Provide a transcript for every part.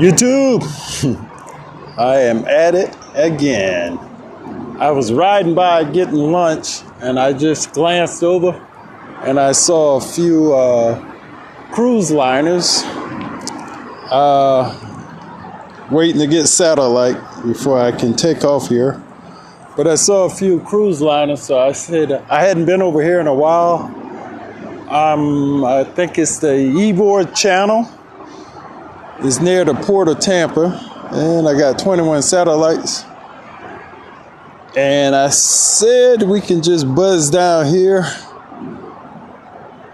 YouTube, I am at it again. I was riding by getting lunch and I just glanced over and I saw a few cruise liners waiting to get satellite before I can take off here. But I saw a few cruise liners, so I said I hadn't been over here in a while. I think it's the Ybor Channel. It's near the port of Tampa, and I got 21 satellites. And I said we can just buzz down here,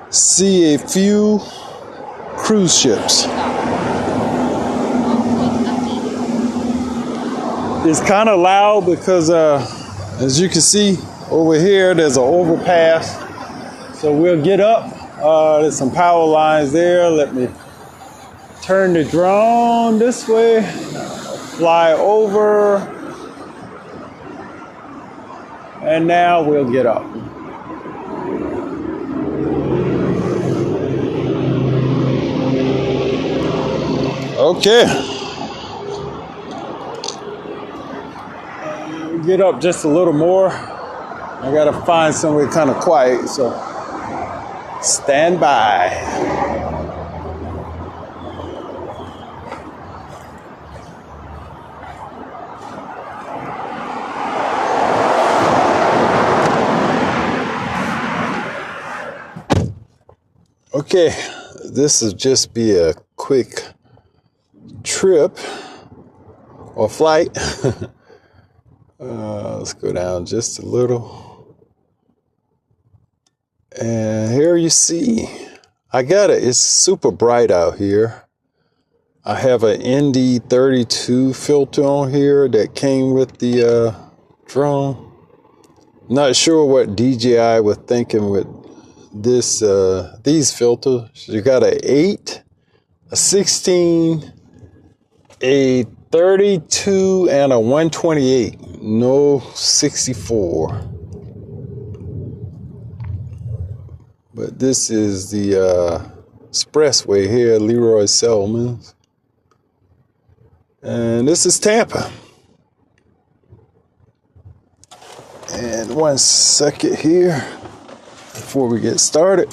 see a few cruise ships. It's kind of loud because, as you can see over here, there's an overpass. So we'll get up. There's some power lines there. Let me turn the drone this way, fly over, and now we'll get up. Okay. Get up just a little more. I gotta find somewhere kind of quiet, so stand by. Okay, this will just be a quick trip or flight. Let's go down just a little. And here you see, I got it. It's super bright out here. I have an ND32 filter on here that came with the drone. Not sure what DJI was thinking with this these filters. You got an 8, a 16, a 32, and a 128. No 64. But this is the expressway here, Leroy Selman's. And this is Tampa. And 1 second here before we get started.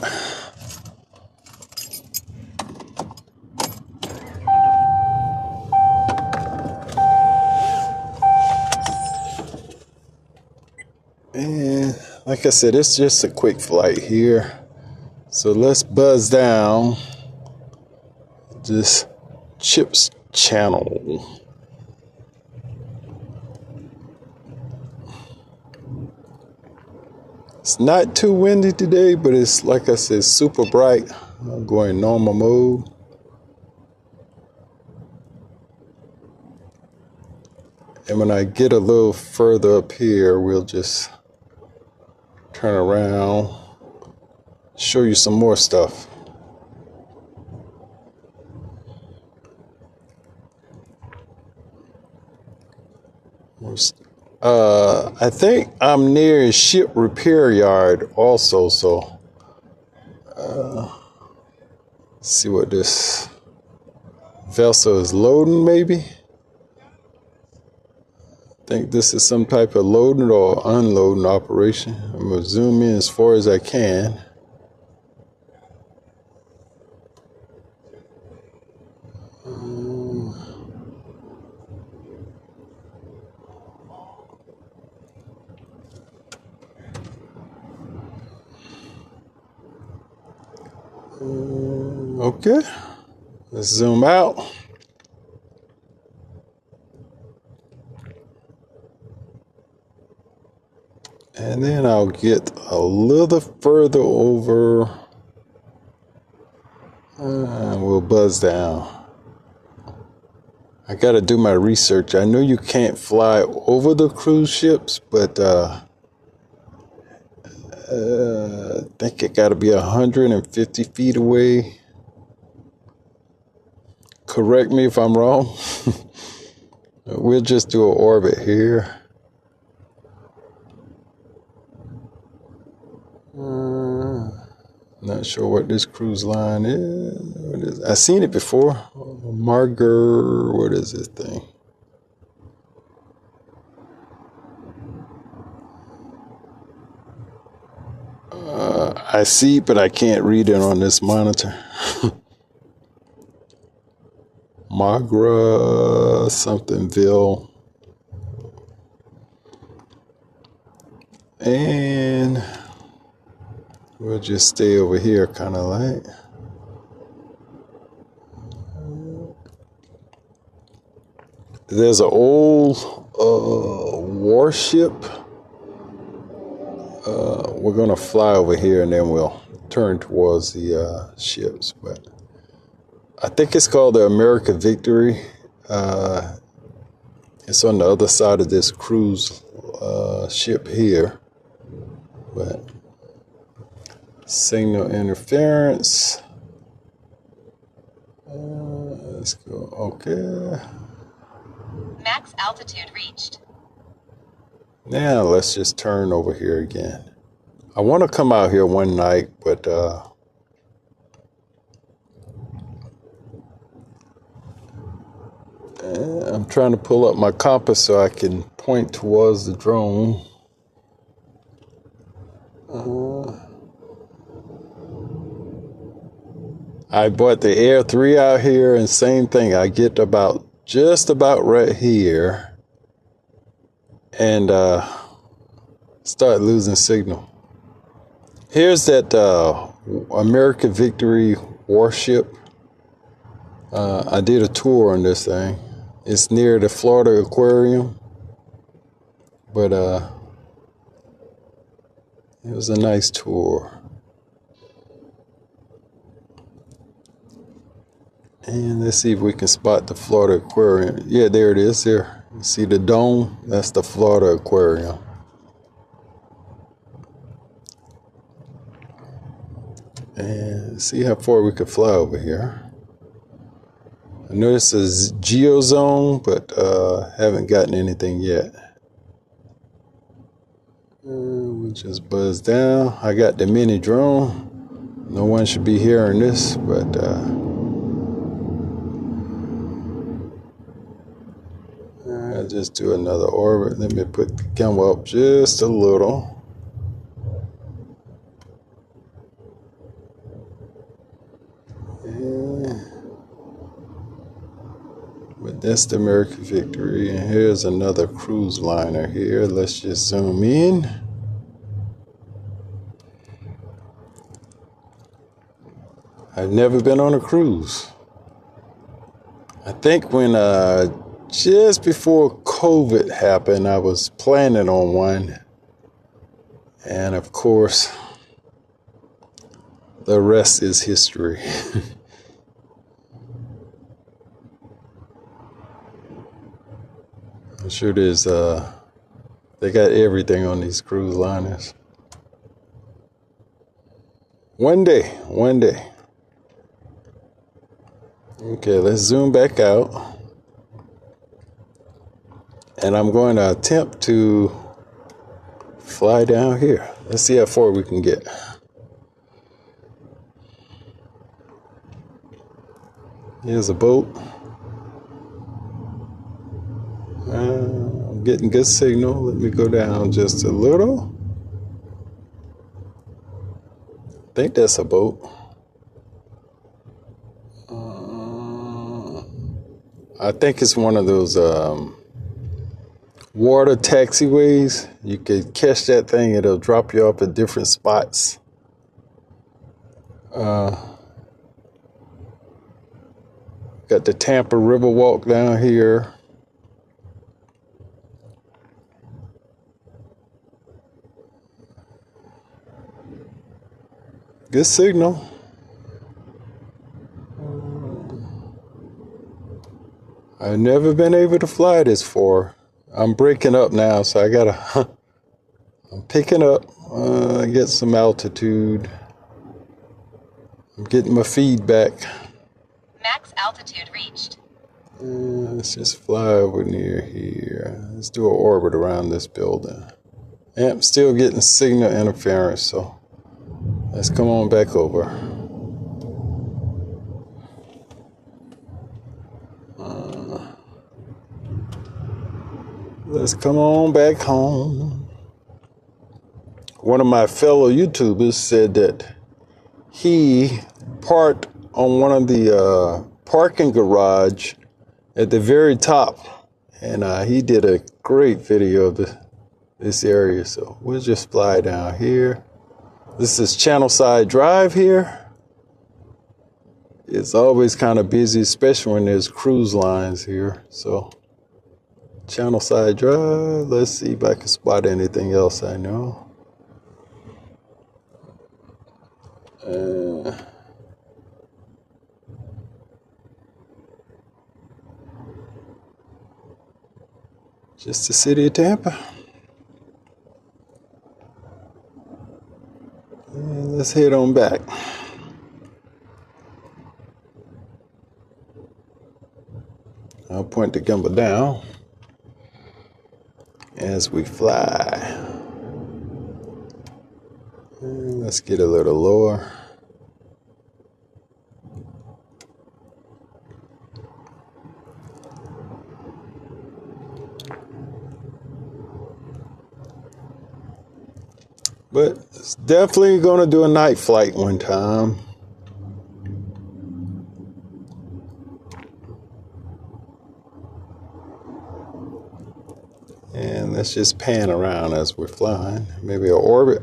And like I said, it's just a quick flight here. So let's buzz down this Chips channel. It's not too windy today, but it's, like I said, super bright. I'm going normal mode. And when I get a little further up here, we'll just turn around, show you some more stuff. I think I'm near a ship repair yard also, so see what this vessel is loading maybe. I think this is some type of loading or unloading operation. I'm going to zoom in as far as I can. Okay, let's zoom out. And then I'll get a little further over and we'll buzz down. I got to do my research. I know you can't fly over the cruise ships, but I think it got to be 150 feet away. Correct me if I'm wrong. We'll just do an orbit here. Not sure what this cruise line is. What is it? I've seen it before. Marger, what is this thing? I see, but I can't read it on this monitor. Magra somethingville. And we'll just stay over here, kind of like. There's an old warship. We're going to fly over here and then we'll turn towards the ships. But I think it's called the American Victory. It's on the other side of this cruise ship here. But signal interference. Let's go. Okay. Max altitude reached. Now let's just turn over here again. I want to come out here one night, but I'm trying to pull up my compass so I can point towards the drone. I bought the Air 3 out here, and same thing. I get just about right here and start losing signal. Here's that American Victory warship. I did a tour on this thing. It's near the Florida Aquarium, but it was a nice tour. And let's see if we can spot the Florida Aquarium. Yeah, there it is there. You see the dome? That's the Florida Aquarium. And see how far we could fly over here. I know this is geozone, but haven't gotten anything yet. We'll just buzz down. I got the mini drone. No one should be hearing this, but I'll just do another orbit. Let me put the camera up just a little. But that's the American Victory. And here's another cruise liner here. Let's just zoom in. I've never been on a cruise. I think when just before COVID happened, I was planning on one. And of course, the rest is history. I'm sure there's they got everything on these cruise liners. One day. Okay, let's zoom back out. And I'm going to attempt to fly down here. Let's see how far we can get. Here's a boat. I'm getting good signal. Let me go down just a little. I think that's a boat. I think it's one of those water taxiways. You could catch that thing. It'll drop you off at different spots. Got the Tampa River Walk down here. Good signal. I've never been able to fly this far. I'm breaking up now, so I gotta. I'm picking up. Get some altitude. I'm getting my feedback. Max altitude reached. Let's just fly over near here. Let's do an orbit around this building. I'm still getting signal interference, so Let's come on back over. Let's come on back home. One of my fellow YouTubers said that he parked on one of the parking garage at the very top, and he did a great video of this area. So we'll just fly down here. This is Channel Side Drive here. It's always kind of busy, especially when there's cruise lines here. So Channel Side Drive. Let's see if I can spot anything else I know. Just the city of Tampa. And let's head on back. I'll point the gimbal down as we fly. And let's get a little lower. But it's definitely going to do a night flight one time. And let's just pan around as we're flying. Maybe an orbit.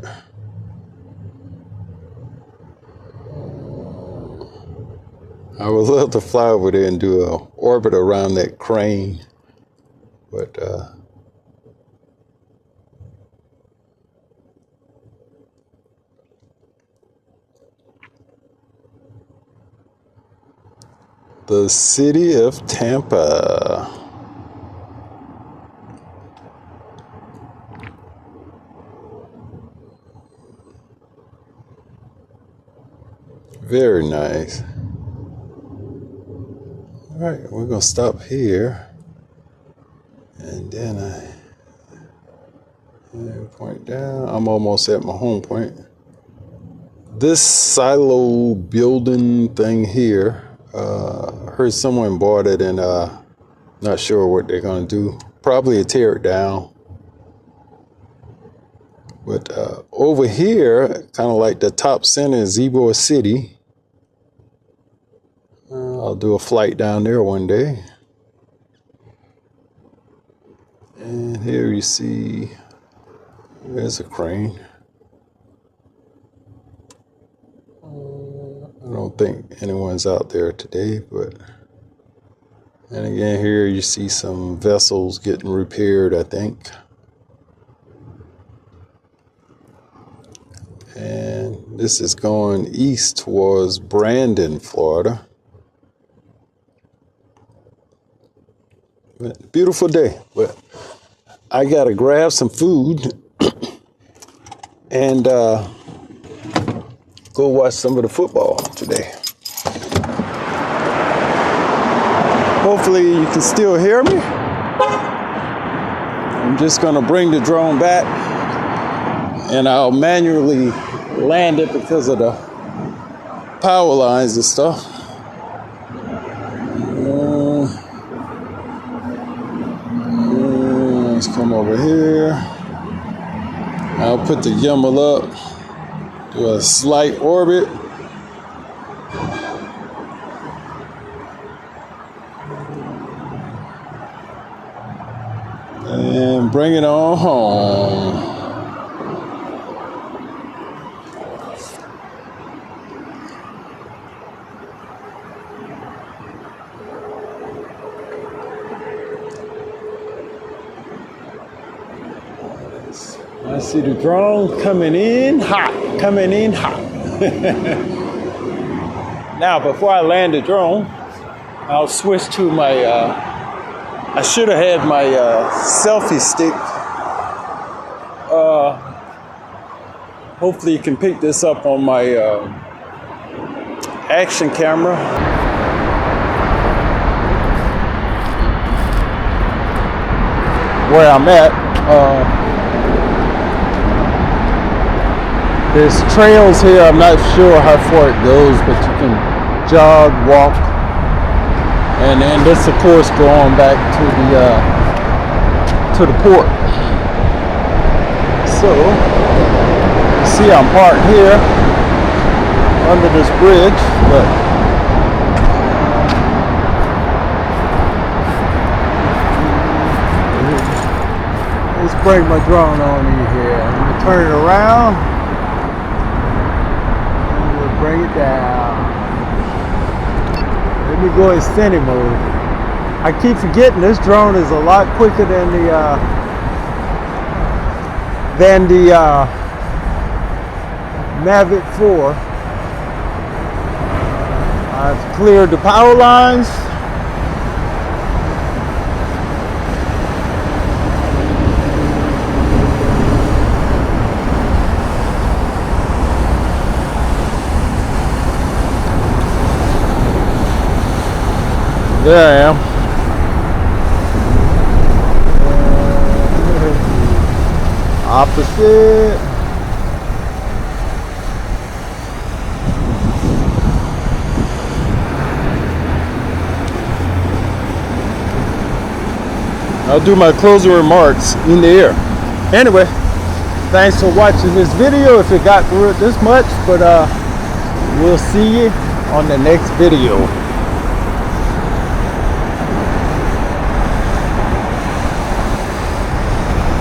I would love to fly over there and do an orbit around that crane. But the city of Tampa. Very nice. All right, we're gonna stop here, and then I point down. I'm almost at my home point. This silo building thing here. Heard someone bought it, and not sure what they're gonna do. Probably tear it down. But over here, kind of like the top center is Ybor City. I'll do a flight down there one day. And here you see, there's a crane. I don't think anyone's out there today, but and again here you see some vessels getting repaired, I think. And this is going east towards Brandon, Florida. But beautiful day, but I gotta grab some food and go watch some of the football today. Hopefully you can still hear me. I'm just gonna bring the drone back and I'll manually land it because of the power lines and stuff. Let's come over here. I'll put the gimbal up, do a slight orbit. And bring it on home. I see the drone coming in hot. Now, before I land the drone, I'll switch to my, I should have had my selfie stick. Hopefully you can pick this up on my action camera. Where I'm at. There's trails here. I'm not sure how far it goes, but you can jog, walk, and then this, of course, going back to the port. So, you see, I'm parked here under this bridge, but let's bring my drone on in here. I'm gonna turn it around. Bring it down. Let me go extended mode. I keep forgetting this drone is a lot quicker than the Mavic 4. I've cleared the power lines. There I am. Opposite. I'll do my closing remarks in the air. Anyway, thanks for watching this video if it got through it this much, but we'll see you on the next video.